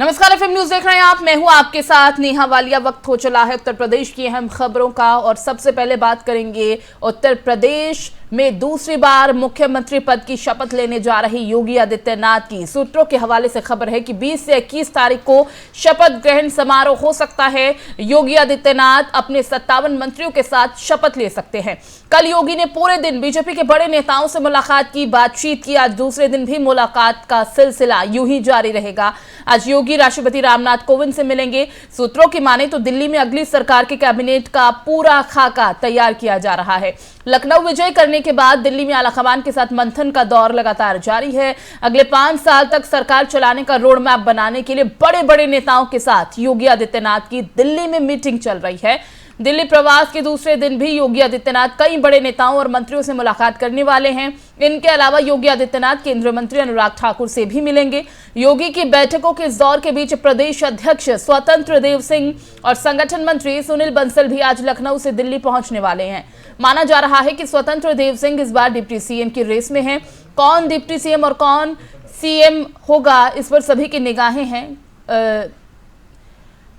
नमस्कार, FM news देख रहे हैं आप। मैं हूं आपके साथ नेहा वालिया। वक्त हो चला है उत्तर प्रदेश की अहम खबरों का और सबसे पहले बात करेंगे उत्तर प्रदेश में दूसरी बार मुख्यमंत्री पद की शपथ लेने जा रहे योगी आदित्यनाथ की। सूत्रों के हवाले से खबर है कि 20 से 21 तारीख को शपथ ग्रहण समारोह हो सकता है। योगी आदित्यनाथ अपने 57 मंत्रियों के साथ शपथ ले सकते हैं। कल योगी ने पूरे दिन बीजेपी के बड़े नेताओं से मुलाकात की, बातचीत की। आज दूसरे दिन भी मुलाकात का सिलसिला यूं ही जारी रहेगा। आज योगी राष्ट्रपति रामनाथ कोविंद से मिलेंगे। सूत्रों की माने तो दिल्ली में अगली सरकार के कैबिनेट का पूरा खाका तैयार किया जा रहा है। लखनऊ विजय करने के बाद दिल्ली में आलाकमान के साथ मंथन का दौर लगातार जारी है। अगले 5 साल तक सरकार चलाने का रोड मैप बनाने के लिए बड़े बड़े नेताओं के साथ योगी आदित्यनाथ की दिल्ली में मीटिंग चल रही है। दिल्ली प्रवास के दूसरे दिन भी योगी आदित्यनाथ कई बड़े नेताओं और मंत्रियों से मुलाकात करने वाले हैं। इनके अलावा योगी आदित्यनाथ केंद्रीय मंत्री अनुराग ठाकुर से भी मिलेंगे। योगी की बैठकों के इस दौर के बीच प्रदेश अध्यक्ष स्वतंत्र देव सिंह और संगठन मंत्री सुनील बंसल भी आज लखनऊ से दिल्ली पहुंचने वाले हैं। माना जा रहा है कि स्वतंत्र देव सिंह इस बार डिप्टी सीएम की रेस में हैं। कौन डिप्टी सीएम और कौन सीएम होगा, इस पर सभी की निगाहें हैं।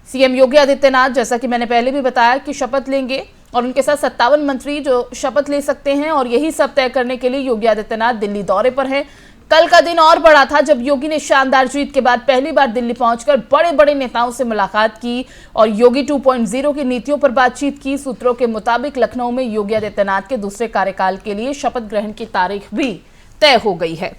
सीएम योगी आदित्यनाथ, जैसा कि मैंने पहले भी बताया, कि शपथ लेंगे और उनके साथ 57 मंत्री जो शपथ ले सकते हैं और यही सब तय करने के लिए योगी आदित्यनाथ दिल्ली दौरे पर हैं। कल का दिन और बड़ा था जब योगी ने शानदार जीत के बाद पहली बार दिल्ली पहुंचकर बड़े बड़े नेताओं से मुलाकात की और योगी 2.0 की नीतियों पर बातचीत की। सूत्रों के मुताबिक लखनऊ में योगी आदित्यनाथ के दूसरे कार्यकाल के लिए शपथ ग्रहण की तारीख भी तय हो गई है।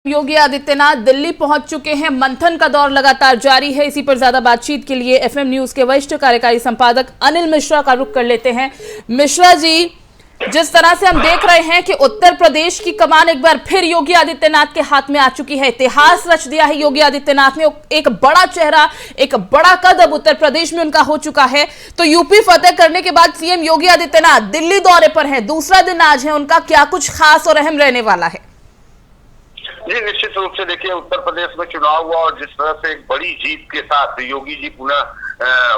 योगी आदित्यनाथ दिल्ली पहुंच चुके हैं। मंथन का दौर लगातार जारी है। इसी पर ज्यादा बातचीत के लिए एफएम न्यूज के वरिष्ठ कार्यकारी संपादक अनिल मिश्रा का रुख कर लेते हैं। मिश्रा जी, जिस तरह से हम देख रहे हैं कि उत्तर प्रदेश की कमान एक बार फिर योगी आदित्यनाथ के हाथ में आ चुकी है। इतिहास रच दिया है योगी आदित्यनाथ ने। एक बड़ा चेहरा, एक बड़ा कद अब उत्तर प्रदेश में उनका हो चुका है। तो यूपी फतेह करने के बाद सीएम योगी आदित्यनाथ दिल्ली दौरे पर हैं। दूसरा दिन आज है उनका। क्या कुछ खास और अहम रहने वाला है? जी, निश्चित रूप से देखिए, उत्तर प्रदेश में चुनाव हुआ और जिस तरह से एक बड़ी जीत के साथ योगी जी पुनः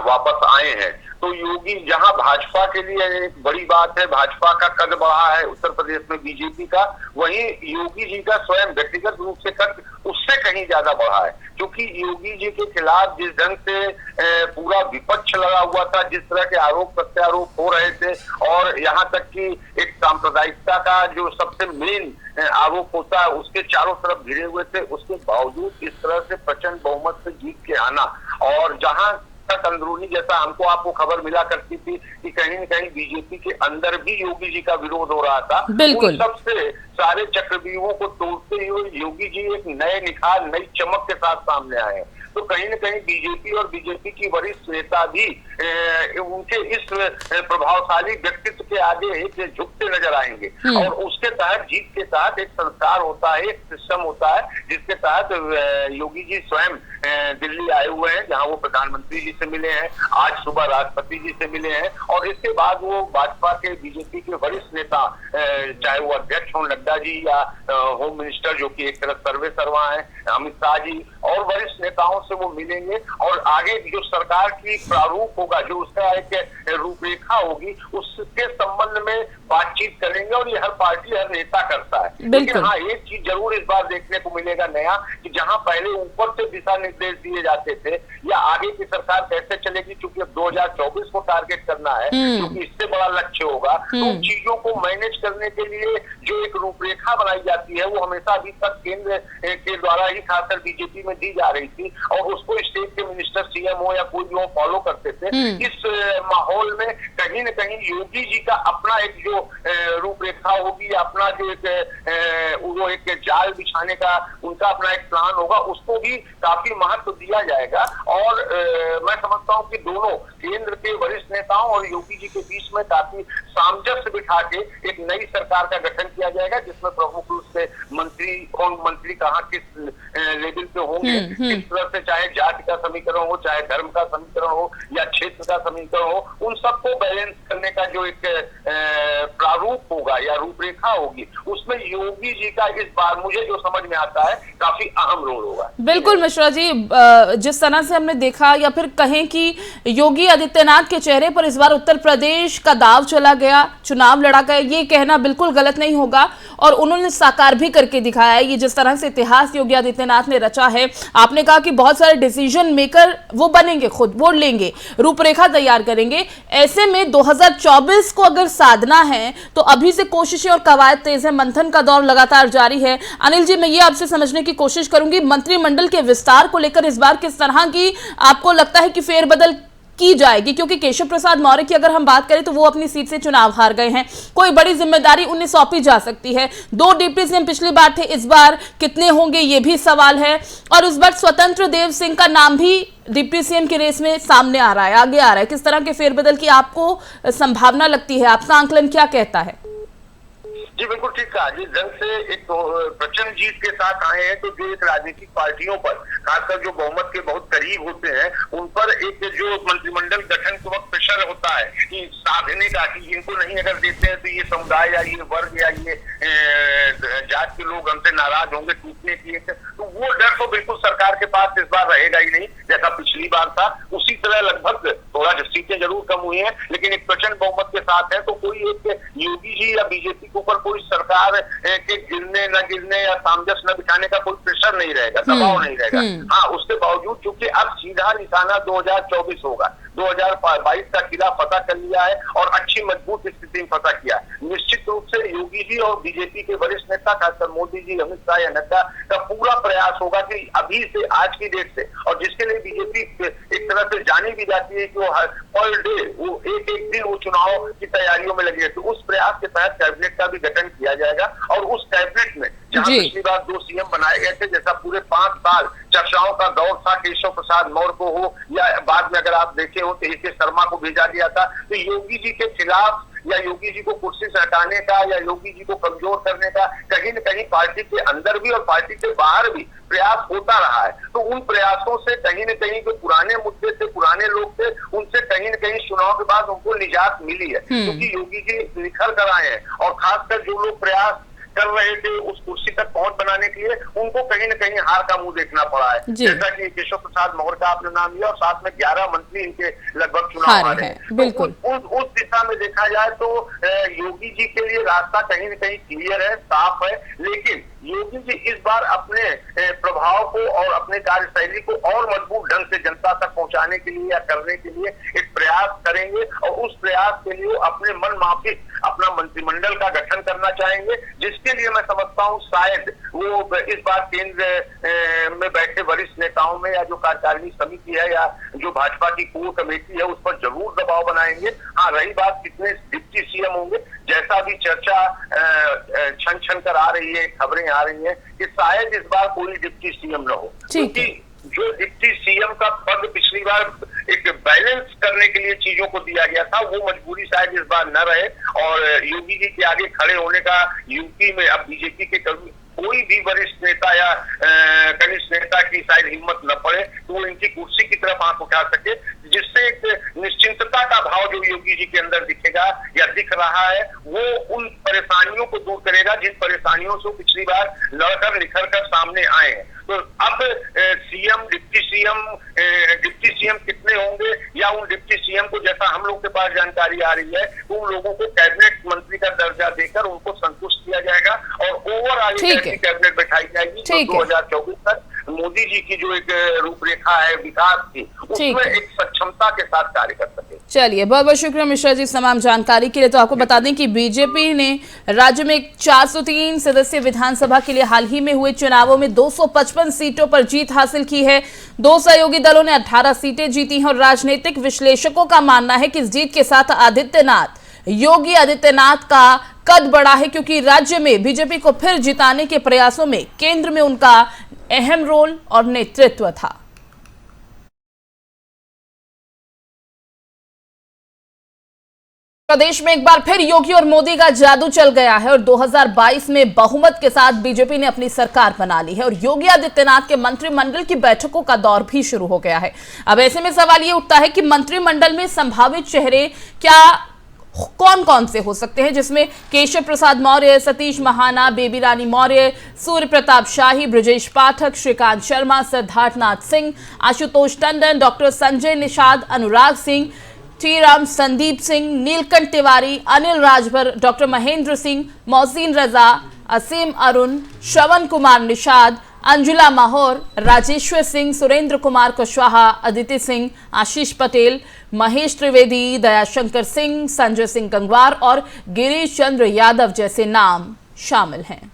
वापस आए हैं, तो योगी, जहां भाजपा के लिए एक बड़ी बात है, भाजपा का कद बढ़ा है उत्तर प्रदेश में बीजेपी का, वहीं योगी जी का स्वयं व्यक्तिगत रूप से कद उससे कहीं ज्यादा बढ़ा है। क्योंकि योगी जी के खिलाफ जिस ढंग से पूरा विपक्ष लगा हुआ था, जिस तरह के आरोप प्रत्यारोप हो रहे थे और यहाँ तक कि एक सांप्रदायिकता का जो सबसे मेन आरोप होता है उसके चारों तरफ घिरे हुए थे, उसके बावजूद इस तरह से प्रचंड बहुमत से जीत के आना, और जहां तक अंदरूनी, जैसा हमको आपको खबर मिला करती थी कि कहीं न कहीं बीजेपी के अंदर भी योगी जी का विरोध हो रहा था, उन सबसे सारे चक्रव्यूहों को तोड़ते हुए योगी जी एक नए निखार, नई चमक के साथ सामने आए हैं। तो कहीं न कहीं बीजेपी और बीजेपी की वरिष्ठ नेता भी उनके इस प्रभावशाली व्यक्तित्व के आगे झुकते नजर आएंगे। और उसके तहत, जीत के तहत एक संस्कार होता है, एक सिस्टम होता है, जिसके तहत योगी जी स्वयं दिल्ली आए हुए हैं, जहां वो प्रधानमंत्री जी से मिले हैं, आज सुबह राष्ट्रपति जी से मिले हैं, और इसके बाद वो भाजपा के, बीजेपी के वरिष्ठ नेता, चाहे वो अध्यक्ष हो नड्डा जी या होम मिनिस्टर जो कि एक तरह सर्वे सर्वा है अमित शाह जी, और वरिष्ठ नेताओं से वो मिलेंगे और आगे जो सरकार की प्रारूप होगा, जो उसका एक रूपरेखा होगी, उसके संबंध में बातचीत करेंगे। और ये हर पार्टी, हर नेता करता है। लेकिन हाँ, एक चीज जरूर इस बार देखने को मिलेगा नया, कि जहां पहले ऊपर से दिशा निर्देश दिए जाते थे या आगे की सरकार कैसे चलेगी, चूंकि अब 2024 को टारगेट करना है, क्योंकि इससे बड़ा लक्ष्य होगा, तो उन चीजों को मैनेज करने के लिए जो एक रूपरेखा बनाई जाती है, वो हमेशा अभी तक केंद्र के द्वारा ही खासकर बीजेपी में दी जा रही थी, और उसको स्टेट के मिनिस्टर, सीएम हो या कोई भी हो, फॉलो करते थे। इस माहौल में कहीं न कहीं योगी जी का अपना एक जो रूपरेखा होगी, अपना जो एक जाल बिछाने का उनका अपना एक प्लान होगा, उसको भी काफी महत्व दिया जाएगा। और मैं समझता हूँ कि दोनों केंद्र के वरिष्ठ नेताओं और योगी जी के बीच में काफी सामंजस्य बिठा के एक नई सरकार का गठन किया जाएगा, जिसमें प्रमुख रूप से मंत्री कहाँ किस लेवल पे होंगे, किस तरह से, चाहे जाति का समीकरण हो, चाहे धर्म का समीकरण हो या क्षेत्र का समीकरण हो, उन सबको बैलेंस करने का जो एक प्रारूप होगा, होगा या रूपरेखा होगी, उसमें योगी जी का इस बार मुझे जो समझ में आता है काफी अहम रोल होगा। बिल्कुल मिश्रा जी, जिस तरह से हमने देखा या फिर कहें कि योगी आदित्यनाथ के चेहरे पर इस बार उत्तर प्रदेश का दाव चला गया, चुनाव लड़ा गया, ये कहना बिल्कुल गलत नहीं होगा और उन्होंने साकार भी करके दिखाया है। ये जिस तरह से इतिहास योगी आदित्यनाथ ने रचा है, आपने कहा कि बहुत सारे डिसीजन मेकर वो बनेंगे, खुद वोट लेंगे, रूपरेखा तैयार करेंगे। ऐसे में 2024 को अगर साधना है तो अभी से कोशिशें और कवायद तेज है, मंथन का दौर लगातार जारी है। अनिल जी, मैं ये आपसे समझने की कोशिश करूंगी, मंत्रिमंडल के विस्तार को लेकर इस बार किस तरह की आपको लगता है कि फेरबदल की जाएगी, क्योंकि केशव प्रसाद मौर्य की अगर हम बात करें तो वो अपनी सीट से चुनाव हार गए हैं, कोई बड़ी जिम्मेदारी उन्हें सौंपी जा सकती है। 2 डिप्टी सीएम पिछली बार थे, इस बार कितने होंगे ये भी सवाल है। और इस बार स्वतंत्र देव सिंह का नाम भी डिप्टी सीएम की रेस में सामने आ रहा है, आगे आ रहा है। किस तरह के फेरबदल की आपको संभावना लगती है, आपका आंकलन क्या कहता है? जी बिल्कुल ठीक कहा। जिस ढंग से एक प्रचंड जीत के साथ आए हैं तो जो एक राजनीतिक पार्टियों पर, खासकर जो बहुमत के बहुत करीब होते हैं, उन पर एक जो मंत्रिमंडल गठन के वक्त प्रेशर होता है कि साधने का, कि इनको नहीं अगर देते हैं तो ये समुदाय या ये वर्ग या ये जात के लोग हमसे नाराज होंगे, टूटने की, तो वो डर तो बिल्कुल सरकार के पास इस बार रहेगा ही नहीं। जैसा पिछली बार था उसी तरह लगभग थोड़ा सीटें जरूर कम हुई हैं, लेकिन एक प्रचंड बहुमत के साथ है, तो कोई एक योगी जी या बीजेपी के ऊपर कोई सरकार के गिरने न गिरने या सामंजस्य न बिठाने का कोई प्रेशर नहीं रहेगा, दबाव नहीं रहेगा। हाँ, उसके बावजूद चूंकि अब सीधा निशाना 2024 होगा, 2022 का किला फतह कर लिया है और अच्छी मजबूत स्थिति में फतह किया है। निश्चित रूप से योगी जी और बीजेपी के वरिष्ठ नेता खासकर मोदी जी, अमित शाह या नड्डा का पूरा प्रयास होगा कि अभी से, आज की डेट से, और जिसके लिए बीजेपी एक तरह से जानी भी जाती है कि वो पर डे, वो एक दिन वो चुनाव की तैयारियों में लगे हैं, तो उस प्रयास के तहत कैबिनेट का भी गठन किया जाएगा। और उस कैबिनेट में जहां पिछली बार 2 सीएम बनाए गए थे, जैसा पूरे 5 साल चर्चाओं का दौर था, केशव प्रसाद मौर्य को हो या बाद में अगर आप देखे हो तो AK शर्मा को भेजा गया था, तो योगी जी के खिलाफ या योगी जी को कुर्सी से हटाने का या योगी जी को कमजोर करने का कहीं न कहीं पार्टी के अंदर भी और पार्टी के बाहर भी प्रयास होता रहा है। तो उन प्रयासों से कहीं न कहीं जो पुराने मुद्दे थे, पुराने लोग थे, उनसे कहीं न कहीं चुनाव के बाद उनको निजात मिली है, क्योंकि योगी जी निखर कर आए हैं। और खासकर जो लोग प्रयास कर रहे थे उस कुर्सी तक पहुंच बनाने के लिए, उनको कहीं न कहीं हार का मुंह देखना पड़ा है। जैसा कि केशव प्रसाद मौर्य का आपने नाम लिया और साथ में 11 मंत्री इनके लगभग चुनाव हारे हैं। बिल्कुल। तो उस दिशा में देखा जाए तो योगी जी के लिए रास्ता कहीं न कहीं क्लियर है, साफ है, लेकिन योगी जी इस बार अपने प्रभाव को और अपने कार्यशैली को और मजबूत ढंग से जनता तक पहुंचाने के लिए या करने के लिए एक प्रयास करेंगे और उस प्रयास के लिए अपने मन माफिक अपना मंत्रिमंडल का गठन करना चाहेंगे, जिसके लिए मैं समझता हूं शायद वो इस बार केंद्र में बैठे वरिष्ठ नेताओं में या जो कार्यकारिणी समिति है या जो भाजपा की कोर कमेटी है उस पर जरूर दबाव बनाएंगे। हाँ, रही बात कितने डिप्टी सीएम होंगे, जैसा भी चर्चा छन छन कर आ रही है, खबरें आ रही हैं कि शायद इस बार कोई डिप्टी सीएम न हो, क्योंकि जो डिप्टी सीएम का पद पिछली बार एक बैलेंस करने के लिए चीजों को दिया गया था, वो मजबूरी शायद इस बार न रहे और योगी जी के आगे खड़े होने का यूपी में अब बीजेपी के कोई भी वरिष्ठ नेता या कनिष्ठ नेता की शायद हिम्मत न पड़े तो वो इनकी कुर्सी की तरफ आंख उठा सके, जिससे एक निश्चिंतता का भाव जो योगी जी के अंदर दिखेगा या दिख रहा है, वो उन परेशानियों को दूर करेगा जिन परेशानियों से पिछली बार लड़कर निखर कर सामने आए हैं। तो अब सीएम, डिप्टी सीएम कितने होंगे या उन डिप्टी सीएम को, जैसा हम लोग के पास जानकारी आ रही है, उन लोगों को कैबिनेट मंत्री का दर्जा देकर उनको संतुष्ट किया जाएगा और ओवरऑल कैबिनेट बैठाई जाएगी। तो 2024 तक मोदी जी की जो एक रूपरेखा है विकास की, उसमें एक सक्षमता के साथ कार्य कर सके। चलिए, बहुत बहुत शुक्रिया मिश्रा जी तमाम जानकारी के लिए। तो आपको बता दें कि बीजेपी ने राज्य में 403 सदस्यीय विधानसभा के लिए हाल ही में हुए चुनावों में 255 सीटों पर जीत हासिल की है। 2 सहयोगी दलों ने 18 सीटें जीती हैं और राजनीतिक विश्लेषकों का मानना है कि इस जीत के साथ योगी आदित्यनाथ का कद बढ़ा है, क्योंकि राज्य में बीजेपी को फिर जिताने के प्रयासों में केंद्र में उनका अहम रोल और नेतृत्व था। प्रदेश में एक बार फिर योगी और मोदी का जादू चल गया है और 2022 में बहुमत के साथ बीजेपी ने अपनी सरकार बना ली है और योगी आदित्यनाथ के मंत्रिमंडल की बैठकों का दौर भी शुरू हो गया है। अब ऐसे में सवाल ये उठता है कि मंत्रिमंडल में संभावित चेहरे क्या कौन कौन से हो सकते हैं, जिसमें Keshav Prasad Maurya, Satish Mahana, Baby Rani Maurya, Surya Pratap Shahi, Brajesh Pathak, Shrikant Sharma, Siddharthnath Singh, Ashutosh Tandon, doctor Sanjay Nishad, Anurag Singh, T Ram, Sandeep Singh, Neelkanth Tiwari, Anil Rajbhar, doctor Mahendra Singh, Mohsin Raza, असीम अरुण, श्रवण कुमार निषाद, अंजुला माहौर, राजेश्वर सिंह, सुरेंद्र कुमार कुशवाहा, अदिति सिंह, आशीष पटेल, महेश त्रिवेदी, दयाशंकर सिंह, संजय सिंह गंगवार और गिरीश चंद्र यादव जैसे नाम शामिल हैं।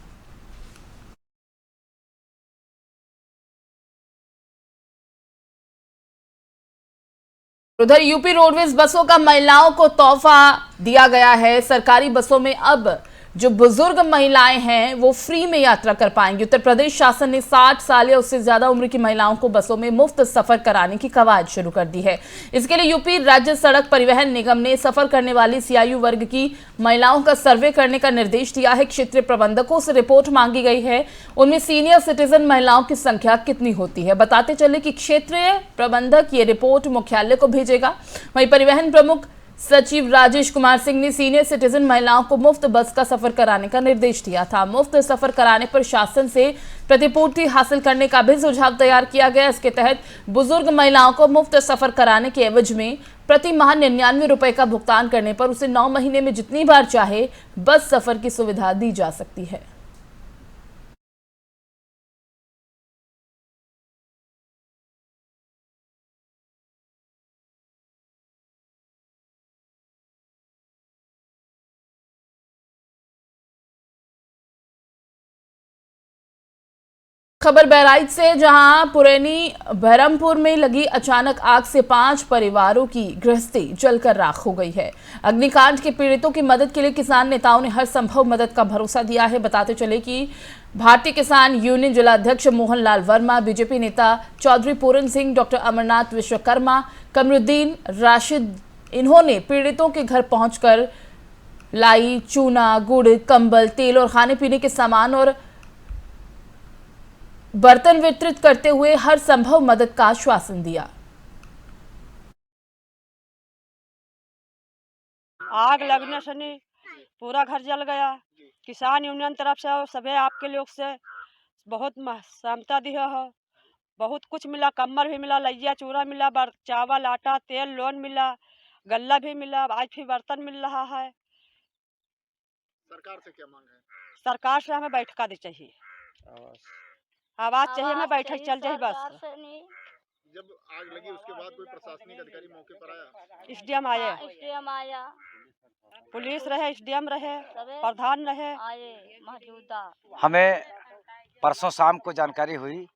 उधर यूपी रोडवेज बसों का महिलाओं को तोहफा दिया गया है। सरकारी बसों में अब जो बुजुर्ग महिलाएं हैं वो फ्री में यात्रा कर पाएंगी। उत्तर प्रदेश शासन ने 60 साल या उससे ज्यादा उम्र की महिलाओं को बसों में मुफ्त सफर कराने की कवायद शुरू कर दी है। इसके लिए यूपी राज्य सड़क परिवहन निगम ने सफर करने वाली इस आयु वर्ग की महिलाओं का सर्वे करने का निर्देश दिया है। क्षेत्रीय प्रबंधकों से रिपोर्ट मांगी गई है, उनमें सीनियर सिटीजन महिलाओं की संख्या कितनी होती है। बताते चले कि क्षेत्रीय प्रबंधक ये रिपोर्ट मुख्यालय को भेजेगा। वहीं परिवहन प्रमुख सचिव राजेश कुमार सिंह ने सीनियर सिटीजन महिलाओं को मुफ्त बस का सफर कराने का निर्देश दिया था। मुफ्त सफर कराने पर शासन से प्रतिपूर्ति हासिल करने का भी सुझाव तैयार किया गया। इसके तहत बुजुर्ग महिलाओं को मुफ्त सफर कराने के एवज में प्रति माह 99 रुपए का भुगतान करने पर उसे 9 महीने में जितनी बार चाहे बस सफर की सुविधा दी जा सकती है। खबर बहराइच से, जहां पुरैनी बहरमपुर में लगी अचानक आग से 5 परिवारों की गृहस्थी जलकर राख हो गई है। अग्निकांड के पीड़ितों की मदद के लिए किसान नेताओं ने हर संभव मदद का भरोसा दिया है। बताते चले कि भारतीय किसान यूनियन जिलाध्यक्ष मोहनलाल वर्मा, बीजेपी नेता चौधरी पूरन सिंह, डॉक्टर अमरनाथ विश्वकर्मा, कमरुद्दीन राशिद, इन्होंने पीड़ितों के घर पहुंचकर लाई, चूना, गुड़, कंबल, तेल और खाने पीने के सामान और बर्तन वितरित करते हुए हर संभव मदद का आश्वासन दिया। आग लगने से नहीं पूरा घर जल गया। किसान यूनियन तरफ से और सभी आपके लोग से बहुत सहमता दिया है। बहुत कुछ मिला, कम्बल भी मिला, लैया चूरा मिला, चावल, आटा, तेल, लोन मिला, गल्ला भी मिला, आज भी बर्तन मिल रहा है। सरकार से क्या मांग है? सरकार से हमें बैठका दी चाहिए, आवाज चाहिए, हमें बैठक चल जाए बस। जब आग लगी उसके बाद कोई प्रशासनिक अधिकारी मौके पर आया? एसडीएम आया, पुलिस रहे, एसडीएम रहे, प्रधान रहे, मौजूदा। हमें परसों शाम को जानकारी हुई।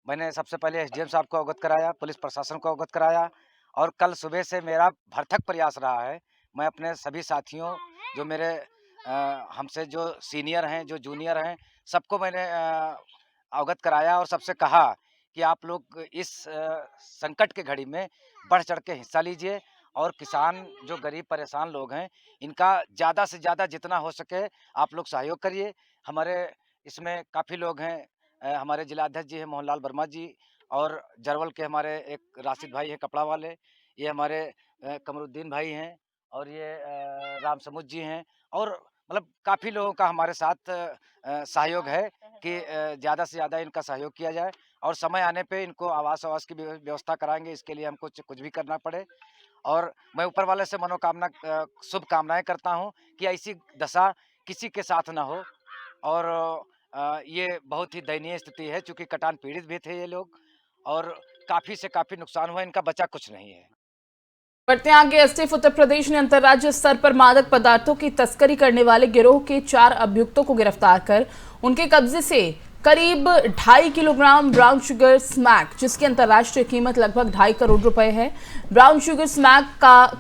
मैंने सबसे पहले एसडीएम साहब को अवगत कराया, पुलिस प्रशासन को अवगत कराया और कल सुबह से मेरा भरसक प्रयास रहा है। मैं अपने सभी साथियों, जो मेरे हमसे जो सीनियर हैं, जो जूनियर हैं, सबको मैंने अवगत कराया और सबसे कहा कि आप लोग इस संकट के घड़ी में बढ़ चढ़ के हिस्सा लीजिए और किसान जो गरीब परेशान लोग हैं इनका ज़्यादा से ज़्यादा जितना हो सके आप लोग सहयोग करिए। हमारे इसमें काफ़ी लोग हैं, हमारे जिलाध्यक्ष जी हैं मोहनलाल वर्मा जी, और जरवल के हमारे एक राशिद भाई हैं कपड़ा वाले, ये हमारे कमरुद्दीन भाई हैं और ये राम समुद जी हैं, और मतलब काफ़ी लोगों का हमारे साथ सहयोग है कि ज़्यादा से ज़्यादा इनका सहयोग किया जाए और समय आने पे इनको आवास की व्यवस्था कराएंगे। इसके लिए हमको कुछ भी करना पड़े और मैं ऊपर वाले से मनोकामना शुभकामनाएं करता हूं कि ऐसी दशा किसी के साथ ना हो। और ये बहुत ही दयनीय स्थिति है, चूँकि कटान पीड़ित भी थे ये लोग और काफ़ी से काफ़ी नुकसान हुआ, इनका बचा कुछ नहीं है। बढ़ते आगे, एसटीएफ उत्तर प्रदेश ने अंतर्राज्यीय स्तर पर मादक पदार्थों की तस्करी करने वाले गिरोह के 4 अभियुक्तों को गिरफ्तार कर उनके कब्जे से करीब 2.5 किलोग्राम ब्राउन शुगर स्मैक, जिसकी अंतर्राष्ट्रीय कीमत लगभग 2.5 करोड़ रुपए है, ब्राउन शुगर स्मैक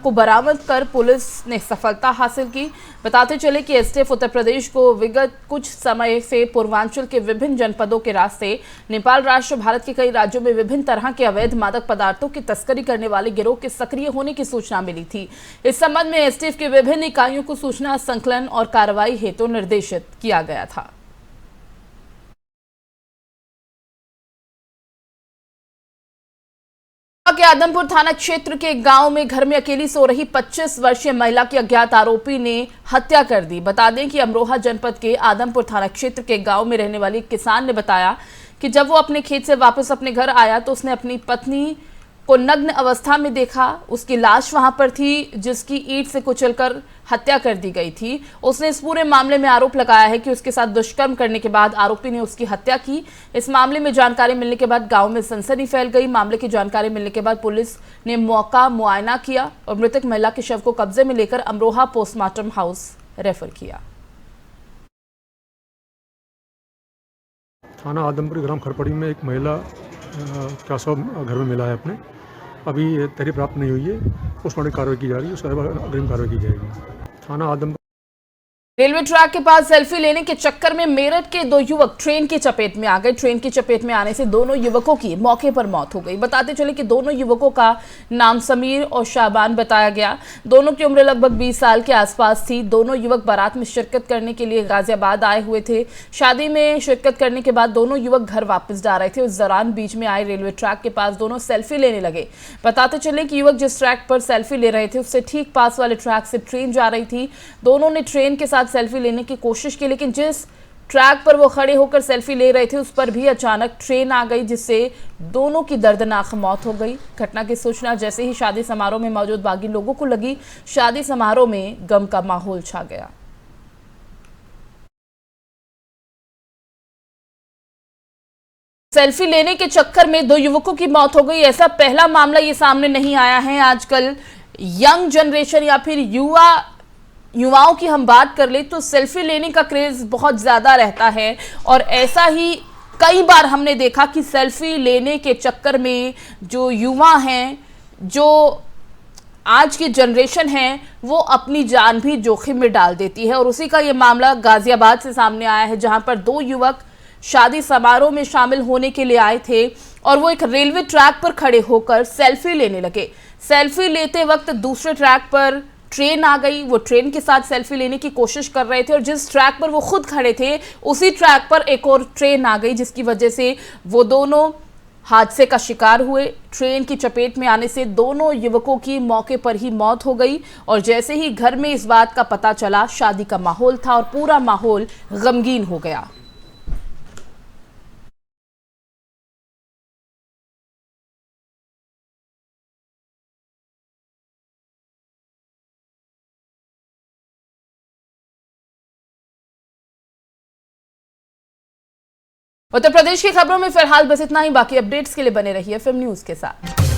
को बरामद कर पुलिस ने सफलता हासिल की। बताते चले कि एसटीएफ उत्तर प्रदेश को विगत कुछ समय से पूर्वांचल के विभिन्न जनपदों के रास्ते नेपाल राष्ट्र, भारत के कई राज्यों में विभिन्न तरह के अवैध मादक पदार्थों की तस्करी करने वाले गिरोह के सक्रिय होने की सूचना मिली थी। इस संबंध में एसटीएफ की विभिन्न इकाइयों को सूचना संकलन और कार्रवाई हेतु निर्देशित किया गया था। के आदमपुर थाना क्षेत्र के गांव में घर में अकेली सो रही 25 वर्षीय महिला की अज्ञात आरोपी ने हत्या कर दी। बता दें कि अमरोहा जनपद के आदमपुर थाना क्षेत्र के गांव में रहने वाली एक किसान ने बताया कि जब वो अपने खेत से वापस अपने घर आया तो उसने अपनी पत्नी को नग्न अवस्था में देखा। उसकी लाश वहां पर थी, जिसकी ईंट से कुचलकर हत्या कर दी गई थी। उसने इस पूरे मामले में आरोप लगाया है कि उसके साथ दुष्कर्म करने के बाद आरोपी ने उसकी हत्या की। इस मामले में जानकारी मिलने के बाद गांव में सनसनी फैल गई। मामले की जानकारी मिलने के बाद पुलिस ने मौका मुआयना किया और मृतक महिला के शव को कब्जे में लेकर अमरोहा पोस्टमार्टम हाउस रेफर किया। थाना आदमपुर ग्राम खरपड़ी में एक महिला का शव घर में मिला है अपने। अभी तहरीर प्राप्त नहीं हुई है, पोस्टमार्टम कार्रवाई की जा रही है, उसके बाद अग्रिम कार्रवाई की जाएगी। थाना आदमपुर रेलवे ट्रैक के पास सेल्फी लेने के चक्कर में मेरठ के 2 युवक ट्रेन की चपेट में आ गए। ट्रेन की चपेट में आने से दोनों युवकों की मौके पर मौत हो गई। बताते चले कि दोनों युवकों का नाम समीर और शाबान बताया गया। दोनों की उम्र लगभग 20 साल के आसपास थी। दोनों युवक बारात में शिरकत करने के लिए गाजियाबाद आए हुए थे। शादी में शिरकत करने के बाद दोनों युवक घर वापस जा रहे थे। उस दौरान बीच में आए रेलवे ट्रैक के पास दोनों सेल्फी लेने लगे। बताते चले कि युवक जिस ट्रैक पर सेल्फी ले रहे थे उससे ठीक पास वाले ट्रैक से ट्रेन जा रही थी। दोनों ने ट्रेन के साथ सेल्फी लेने की कोशिश की, लेकिन जिस ट्रैक पर वो खड़े होकर सेल्फी ले रहे थे उस पर भी अचानक ट्रेन आ गई, जिससे दोनों की दर्दनाक मौत हो गई। घटना की सूचना जैसे ही शादी समारोह में मौजूद बागी लोगों को लगी, शादी समारोह में गम का माहौल छा गया। सेल्फी लेने के चक्कर में 2 युवकों की मौत हो गई। ऐसा पहला मामला ये सामने नहीं आया है। आजकल यंग जनरेशन या फिर युवाओं की हम बात कर ले तो सेल्फी लेने का क्रेज बहुत ज्यादा रहता है और ऐसा ही कई बार हमने देखा कि सेल्फी लेने के चक्कर में जो युवा हैं, जो आज की जनरेशन है, वो अपनी जान भी जोखिम में डाल देती है। और उसी का ये मामला गाजियाबाद से सामने आया है, जहां पर 2 युवक शादी समारोह में शामिल होने के लिए आए थे और वो एक रेलवे ट्रैक पर खड़े होकर सेल्फी लेने लगे। सेल्फी लेते वक्त दूसरे ट्रैक पर ट्रेन आ गई। वो ट्रेन के साथ सेल्फी लेने की कोशिश कर रहे थे और जिस ट्रैक पर वो खुद खड़े थे उसी ट्रैक पर एक और ट्रेन आ गई, जिसकी वजह से वो दोनों हादसे का शिकार हुए। ट्रेन की चपेट में आने से दोनों युवकों की मौके पर ही मौत हो गई और जैसे ही घर में इस बात का पता चला, शादी का माहौल था और पूरा माहौल गमगीन हो गया। उत्तर प्रदेश की खबरों में फिलहाल बस इतना ही। बाकी अपडेट्स के लिए बने रहिए फिल्म न्यूज के साथ।